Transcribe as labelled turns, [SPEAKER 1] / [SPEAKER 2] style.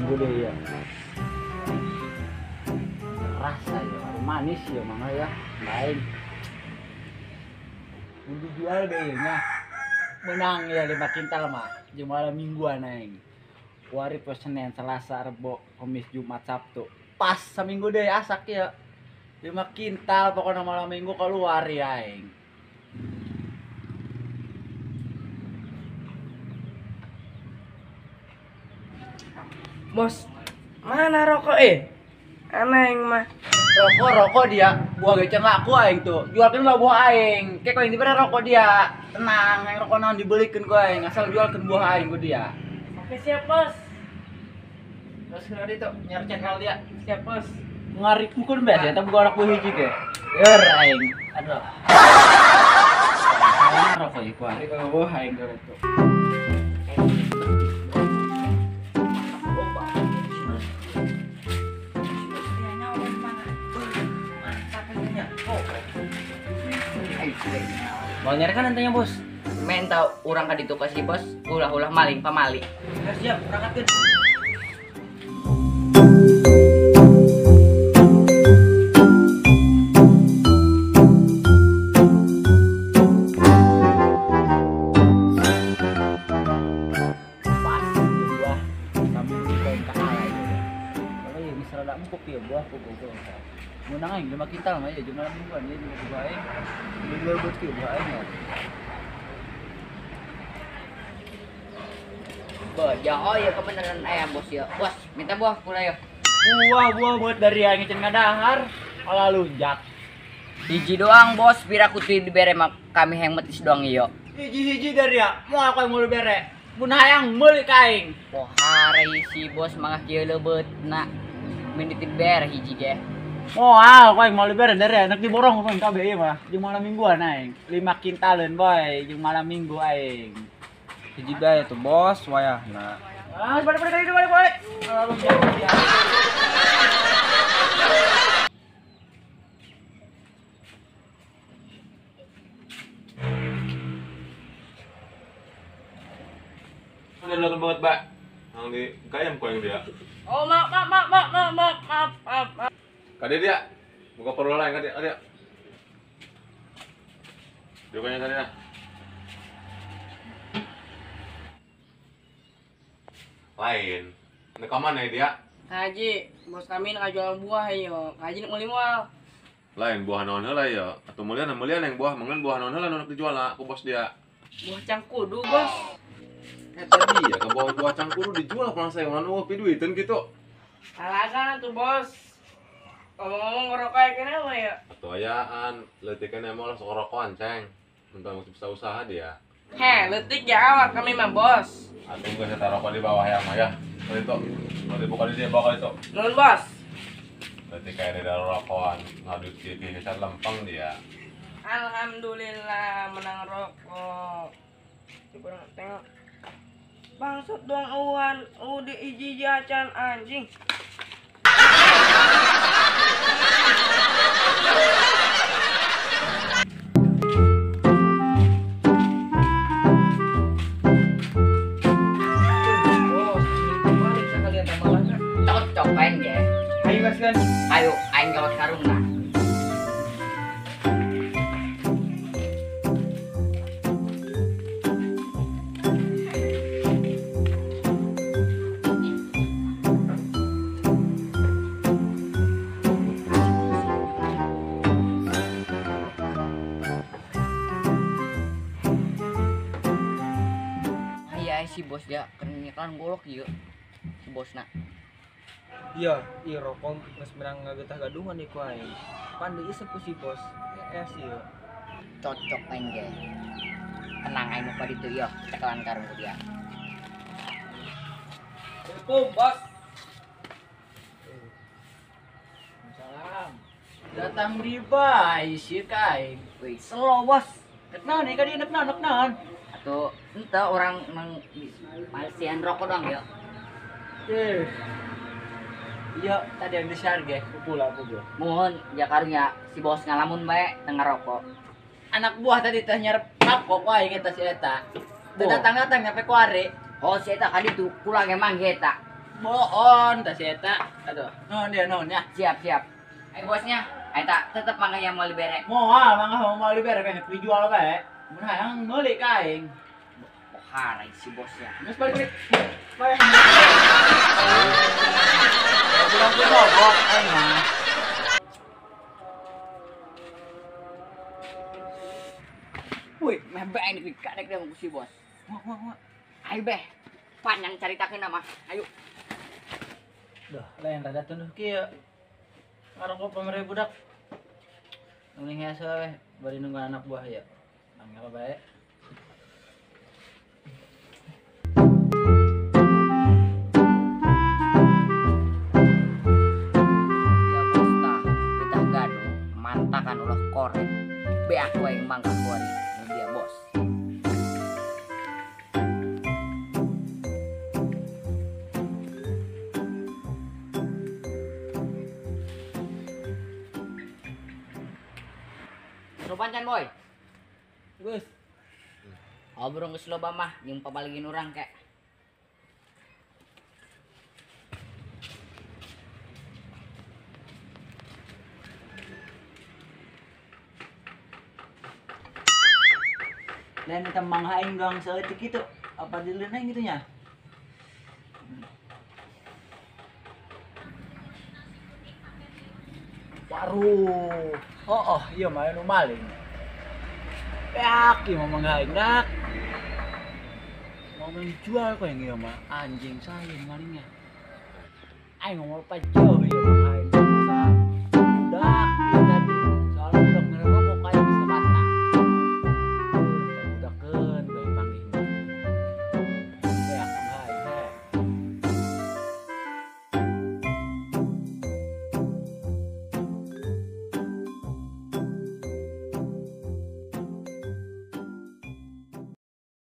[SPEAKER 1] minggu deh ya. Rasa ya, manis ya mana ya, lain. Untuk jual deh ya, menang ya 5 kintal mah, jam malam mingguan aing. Hari pas Senin, Selasa, Rebo, Kamis, Jumat, Sabtu. Pas seminggu deh asak ya. 5 kintal pokoknya malam minggu keluar ya aing.
[SPEAKER 2] Bos, mana rokok Aneh mah.
[SPEAKER 1] Rokok dia, buah gecen laku aing tuh. Jualkeun lah buah aing. Kayak aing dibere rokok dia. Tenang, aing rokok naon dibelikeun ku aing, asal jualkeun buah aing ku dia.
[SPEAKER 2] Oke siap bos.
[SPEAKER 1] Terus kena itu nyar channel dia.
[SPEAKER 2] Siap bos.
[SPEAKER 1] Ngarik mukun biasa eta buka anak buah hiji ge. Eur aing. Aduh. Aing rokok ieu ku aing buah aing gitu.
[SPEAKER 3] Mau nyari kan nantinya bos. Main tau urang ka ditu kasih bos, ulah-ulah maling pamali.
[SPEAKER 1] Siap, berangkatkeun. Menang aing 5 kintal mah ya jeung malam mingguan ya jeung buah aing. Jual buat kieu buah aing.
[SPEAKER 3] Ya oh ya kebenaran ayam bos ya. Bos, minta buah pula ya.
[SPEAKER 1] Buah buat dari aing cen ngadahar malah lunjak.
[SPEAKER 3] Hiji doang bos, pira kutu dibere mah kami yang metis doang ieu.
[SPEAKER 1] Hiji-hiji dari ya. Mau aku yang mau bere. Mun hayang meuli ka aing.
[SPEAKER 3] Oh hari si bos mangah kieu lebeutna. Min ditibere hiji ge.
[SPEAKER 1] Oh, aku yang mau bere dari anak diborong pun kabeh ieu mah. Jeung malam mingguan aing. 5 kintalan boy, jeung malam minggu aing.
[SPEAKER 4] Hiji bae tuh bos wayahna.
[SPEAKER 1] Balik kali itu balik. Lunjak dia.
[SPEAKER 5] Udah lakukan banget, Mbak. Yang di kayam kok yang dia.
[SPEAKER 2] Oh maaf.
[SPEAKER 5] Kade dia. Buka perlu lain kade. Ada. Jokanya kade dah. Lain. Ini ke mana ya dia?
[SPEAKER 2] Haji, bos kami nak jual buah yo. Haji nak meuli moal.
[SPEAKER 5] Lain buah naon heula ya. Atuh mulian yang buah mangan buah naon heula nu dijual ku bos dia.
[SPEAKER 2] Buah cangkudu bos.
[SPEAKER 5] Eta dia ke buah cangkuru dijual pang saya nu piduiteun kitu.
[SPEAKER 2] Alagan tuh bos. Ngomong-ngomong ngerokok kene mah ya.
[SPEAKER 5] Atuh ayaan leutik kana mah sok rokokan ceng. Untuk masih bisa usaha dia.
[SPEAKER 2] Leutik ya awak kami mah bos.
[SPEAKER 5] Atuh geus eta rokok di bawah ya mah ya. Kali itu. Mau dibuka di dia bawah kali itu.
[SPEAKER 2] Nuhun bos.
[SPEAKER 5] Berarti kayak di dalam rokokan ngadut TV kesan lempeng dia.
[SPEAKER 2] Alhamdulillah menang rokok. Coba tengok. Bangsat doang uan, udah iji jajan anjing.
[SPEAKER 3] Cocok pain ge.
[SPEAKER 1] Ayo gaskeun.
[SPEAKER 3] Ayo aing gawat karungna. Si bos dia kenyakan golok ieu si bosna.
[SPEAKER 4] Iya rokok geus menang ngagetah gadungan ieu ku aing. Pan deui sepuh si bos. Ieu.
[SPEAKER 3] Cocok aing ge. Tenang aing mah ditu ieu cekelan karung dia.
[SPEAKER 4] Assalamualaikum bos.
[SPEAKER 1] Salam. Datang di bae si kain.
[SPEAKER 3] Wih,
[SPEAKER 1] Slow bos. Naon nih ka dieu naon?
[SPEAKER 3] atuh ente orang mang malsian rokok doang ya.
[SPEAKER 1] Iya, tadi yang di-share ge, pula aku.
[SPEAKER 3] Mohon ya karunya si bos ngalamun bae tengah rokok.
[SPEAKER 1] Anak buah tadi teh nyarep rokok wae kita si eta. Teu datang-datang nyampe kuare.
[SPEAKER 3] Oh si eta kali tuh pulang emang eta.
[SPEAKER 1] Boon, tas eta. Aduh, non dia non ya.
[SPEAKER 3] Siap, siap. Bosnya, tak tetep mangga yang mau libere.
[SPEAKER 1] Moal, mangga mau libere kan dijual bae. Mun hayang meuli ka aing.
[SPEAKER 3] Harai si bosnya.
[SPEAKER 1] Geus balik. Balik. Bilang ku bobok aing mah.
[SPEAKER 3] Wih, meh bae ini kadek dia si bos. Wah. Ayo beh, panjang caritakeun mah. Ayo.
[SPEAKER 1] Duh, lain rada tunduh kieu. Ngarang ko pamere budak. Nuling hese we, bari nunggu anak buah ya. Angel bae.
[SPEAKER 3] Ya bos tah, kita gaduh, mantakan ulah korek. Be aku yang mangga kuari, dia bos. Rupancan boy.
[SPEAKER 1] Geus.
[SPEAKER 3] Obrong geus loba mah jeung pabaligin urang kek.
[SPEAKER 1] Lain kita manghaing gang saeutik kitu. Apa dileunang gitu nya? Waruh. Oh, iya mah nu maling. Peak ieu mah manghaing dak. Mau menjual kok yang ieu mah anjing saeung malingnya. Aing ngomong apa jauh ieu mah.